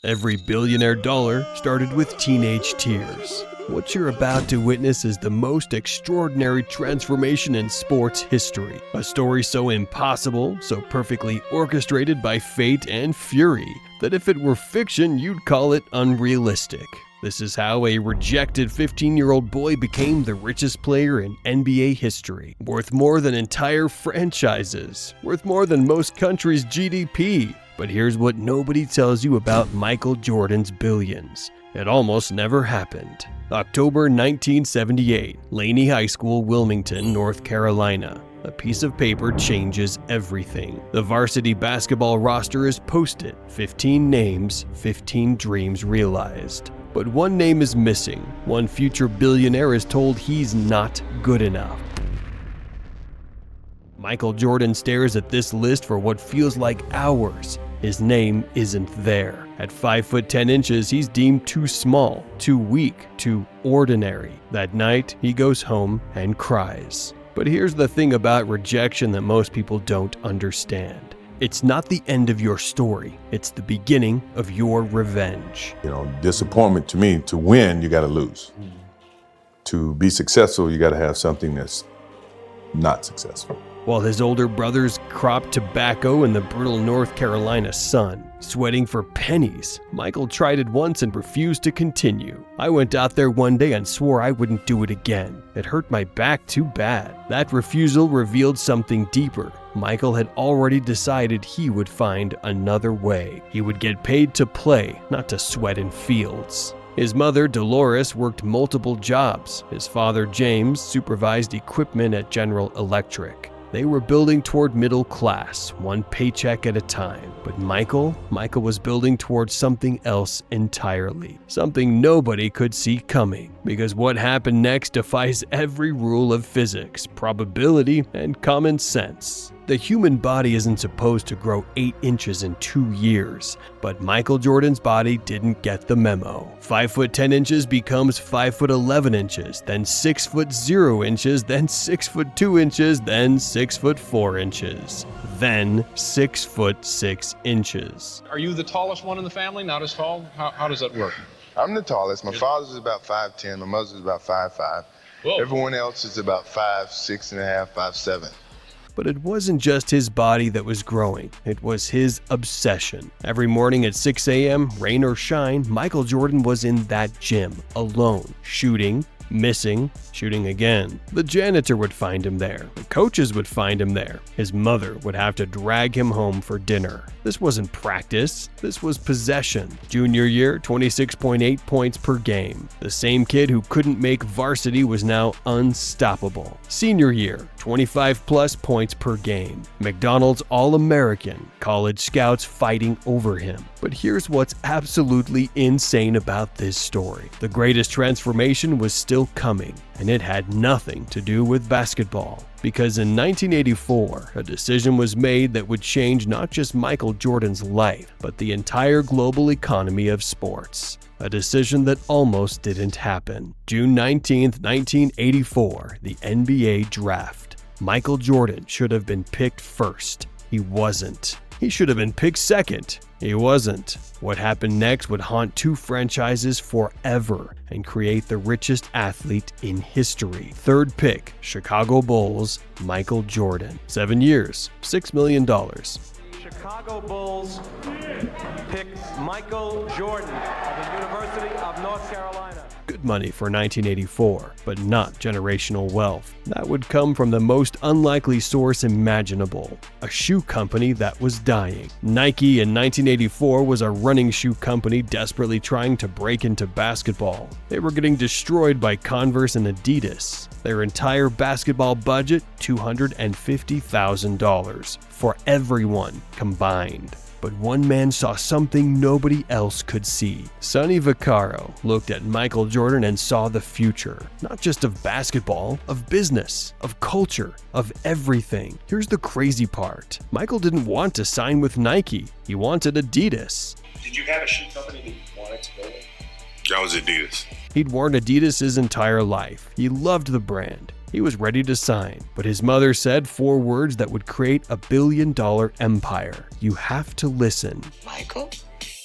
Every billionaire dollar started with teenage tears. What you're about to witness is the most extraordinary transformation in sports history. A story so impossible, so perfectly orchestrated by fate and fury, that if it were fiction, you'd call it unrealistic. This is how a rejected 15-year-old boy became the richest player in NBA history, worth more than entire franchises, worth more than most countries' GDP. But here's what nobody tells you about Michael Jordan's billions. It almost never happened. October 1978, Laney High School, Wilmington, North Carolina. A piece of paper changes everything. The varsity basketball roster is posted. 15 names, 15 dreams realized. But one name is missing. One future billionaire is told he's not good enough. Michael Jordan stares at this list for what feels like hours. His name isn't there. At 5 foot 10 inches, he's deemed too small, too weak, too ordinary. That night, he goes home and cries. But here's the thing about rejection that most people don't understand. It's not the end of your story. It's the beginning of your revenge. Disappointment to me, to win, you got to lose. To be successful, you got to have something that's not successful. While his older brothers cropped tobacco in the brutal North Carolina sun, sweating for pennies, Michael tried it once and refused to continue. I went out there one day and swore I wouldn't do it again. It hurt my back too bad. That refusal revealed something deeper. Michael had already decided he would find another way. He would get paid to play, not to sweat in fields. His mother, Dolores, worked multiple jobs. His father, James, supervised equipment at General Electric. They were building toward middle class, one paycheck at a time. But Michael was building towards something else entirely. Something nobody could see coming. Because what happened next defies every rule of physics, probability, and common sense. The human body isn't supposed to grow 8 inches in 2 years, but Michael Jordan's body didn't get the memo. 5 foot 10 inches becomes 5 foot 11 inches, then 6 foot 0 inches, then 6 foot 2 inches, then 6 foot 4 inches, then 6 foot 6 inches. Are you the tallest one in the family? Not as tall? How does that work? I'm the tallest. My father's about 5'10", my mother's about 5'5". Whoa. Everyone else is about 5'6 and a half, 5'7". But it wasn't just his body that was growing, it was his obsession. Every morning at 6 a.m., rain or shine, Michael Jordan was in that gym, alone, shooting, missing, shooting again. The janitor would find him there. The coaches would find him there. His mother would have to drag him home for dinner. This wasn't practice, this was possession. Junior year, 26.8 points per game. The same kid who couldn't make varsity was now unstoppable. Senior year, 25 plus points per game. McDonald's All-American, college scouts fighting over him. But here's what's absolutely insane about this story. The greatest transformation was still coming, and it had nothing to do with basketball. Because in 1984, a decision was made that would change not just Michael Jordan's life, but the entire global economy of sports. A decision that almost didn't happen. June 19, 1984, the NBA draft. Michael Jordan should have been picked first. He wasn't. He should have been picked second. He wasn't. What happened next would haunt 2 franchises forever and create the richest athlete in history. Third pick, Chicago Bulls, Michael Jordan. 7 years, $6 million. Chicago Bulls pick Michael Jordan of the University of North Carolina. Good money for 1984, but not generational wealth. That would come from the most unlikely source imaginable, a shoe company that was dying. Nike in 1984 was a running shoe company desperately trying to break into basketball. They were getting destroyed by Converse and Adidas. Their entire basketball budget, $250,000 for everyone combined. But one man saw something nobody else could see. Sonny Vaccaro looked at Michael Jordan and saw the future, not just of basketball, of business, of culture, of everything. Here's the crazy part. Michael didn't want to sign with Nike. He wanted Adidas. Did you have a shoe company that you wanted to go with? That was Adidas. He'd worn Adidas his entire life. He loved the brand. He was ready to sign, but his mother said 4 words that would create a $1 billion empire. You have to listen. Michael,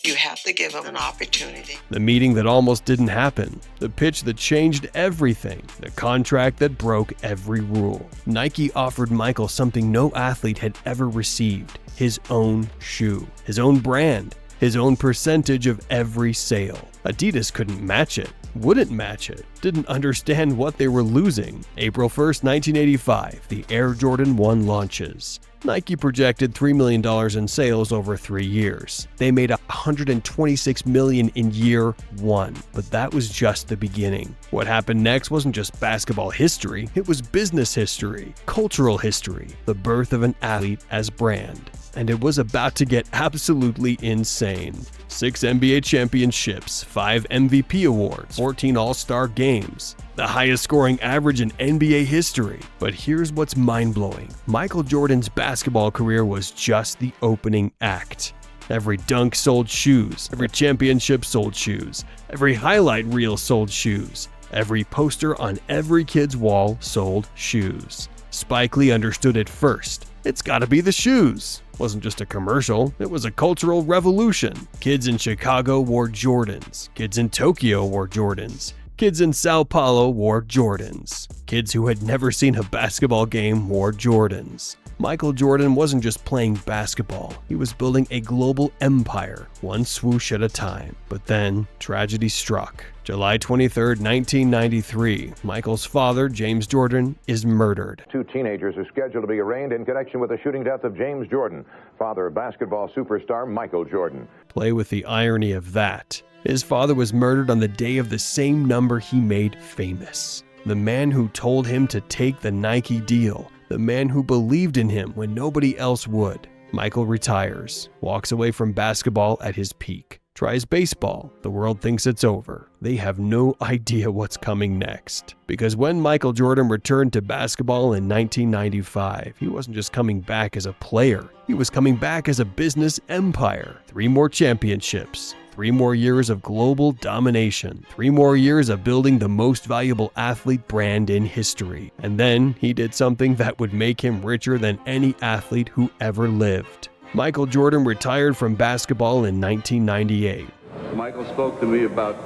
You have to give them an opportunity. The meeting that almost didn't happen. The pitch that changed everything. The contract that broke every rule. Nike offered Michael something no athlete had ever received. His own shoe. His own brand. His own percentage of every sale. Adidas couldn't match it. Wouldn't match it. Didn't understand what they were losing. April 1st, 1985, the Air Jordan 1 launches. Nike projected $3 million in sales over 3 years. They made $126 million in year 1, but that was just the beginning. What happened next wasn't just basketball history, it was business history, cultural history, the birth of an athlete as brand. And it was about to get absolutely insane. 6 NBA championships, 5 MVP awards, 14 All-Star games, the highest scoring average in NBA history. But here's what's mind-blowing. Michael Jordan's basketball career was just the opening act. Every dunk sold shoes, every championship sold shoes, every highlight reel sold shoes, every poster on every kid's wall sold shoes. Spike Lee understood it first. It's gotta be the shoes. Wasn't just a commercial, it was a cultural revolution. Kids in Chicago wore Jordans. Kids in Tokyo wore Jordans. Kids in Sao Paulo wore Jordans. Kids who had never seen a basketball game wore Jordans. Michael Jordan wasn't just playing basketball, he was building a global empire, one swoosh at a time. But then, tragedy struck. July 23, 1993, Michael's father, James Jordan, is murdered. 2 teenagers are scheduled to be arraigned in connection with the shooting death of James Jordan, father of basketball superstar Michael Jordan. Play with the irony of that. His father was murdered on the day of the same number he made famous. The man who told him to take the Nike deal. The man who believed in him when nobody else would. Michael retires, walks away from basketball at his peak. Tries baseball. The world thinks it's over. They have no idea what's coming next. Because when Michael Jordan returned to basketball in 1995, he wasn't just coming back as a player. He was coming back as a business empire. 3 more championships. 3 more years of global domination. 3 more years of building the most valuable athlete brand in history. And then he did something that would make him richer than any athlete who ever lived. Michael Jordan retired from basketball in 1998. Michael spoke to me about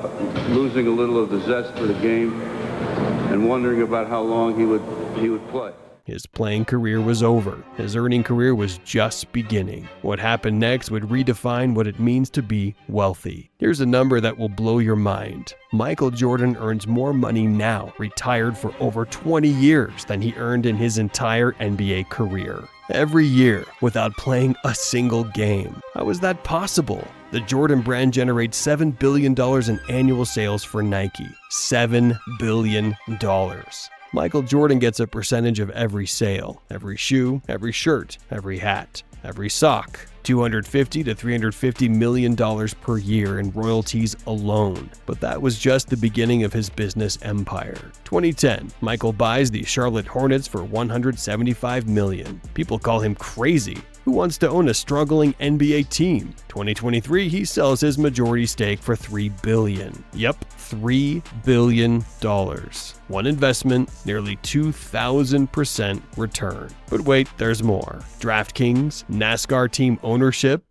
losing a little of the zest for the game and wondering about how long he would play. His playing career was over. His earning career was just beginning. What happened next would redefine what it means to be wealthy. Here's a number that will blow your mind. Michael Jordan earns more money now, retired for over 20 years, than he earned in his entire NBA career. Every year, without playing a single game. How is that possible? The Jordan brand generates $7 billion in annual sales for Nike. $7 billion. Michael Jordan gets a percentage of every sale, every shoe, every shirt, every hat, every sock. $250 to $350 million per year in royalties alone. But that was just the beginning of his business empire. 2010, Michael buys the Charlotte Hornets for $175 million. People call him crazy. Who wants to own a struggling NBA team? 2023, he sells his majority stake for $3 billion. Yep, $3 billion. One investment, nearly 2,000% return. But wait, there's more. DraftKings, NASCAR team ownership,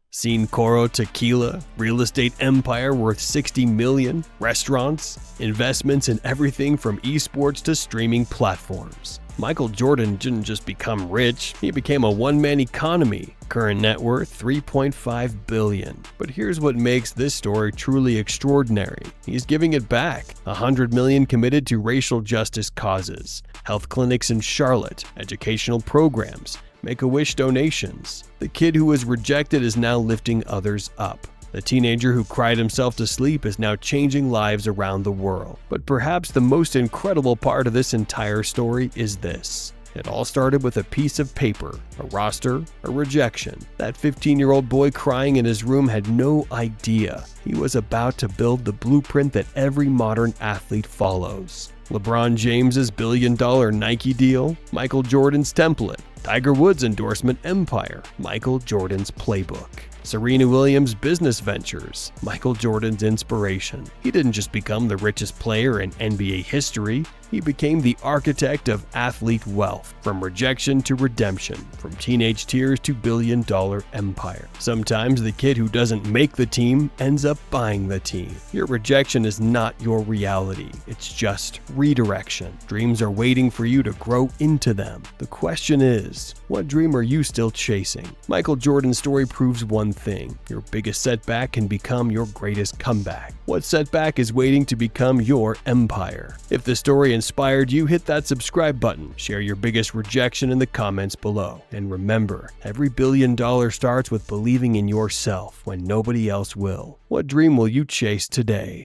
Coro Tequila, real estate empire worth $60 million, restaurants, investments in everything from esports to streaming platforms. Michael Jordan didn't just become rich, he became a one-man economy. Current net worth $3.5 billion. But here's what makes this story truly extraordinary. He's giving it back. $100 million committed to racial justice causes, health clinics in Charlotte, educational programs, Make-A-Wish donations. The kid who was rejected is now lifting others up. The teenager who cried himself to sleep is now changing lives around the world. But perhaps the most incredible part of this entire story is this. It all started with a piece of paper, a roster, a rejection. That 15-year-old boy crying in his room had no idea he was about to build the blueprint that every modern athlete follows. LeBron James's billion-dollar Nike deal, Michael Jordan's template, Tiger Woods' endorsement empire, Michael Jordan's playbook. Serena Williams' business ventures, Michael Jordan's inspiration. He didn't just become the richest player in NBA history, He became the architect of athlete wealth, from rejection to redemption, from teenage tears to billion-dollar empire. Sometimes the kid who doesn't make the team ends up buying the team. Your rejection is not your reality. It's just redirection. Dreams are waiting for you to grow into them. The question is, what dream are you still chasing? Michael Jordan's story proves one thing: your biggest setback can become your greatest comeback. What setback is waiting to become your empire? If the story inspired you, hit that subscribe button, share your biggest rejection in the comments below. And remember, every $1 billion starts with believing in yourself when nobody else will. What dream will you chase today?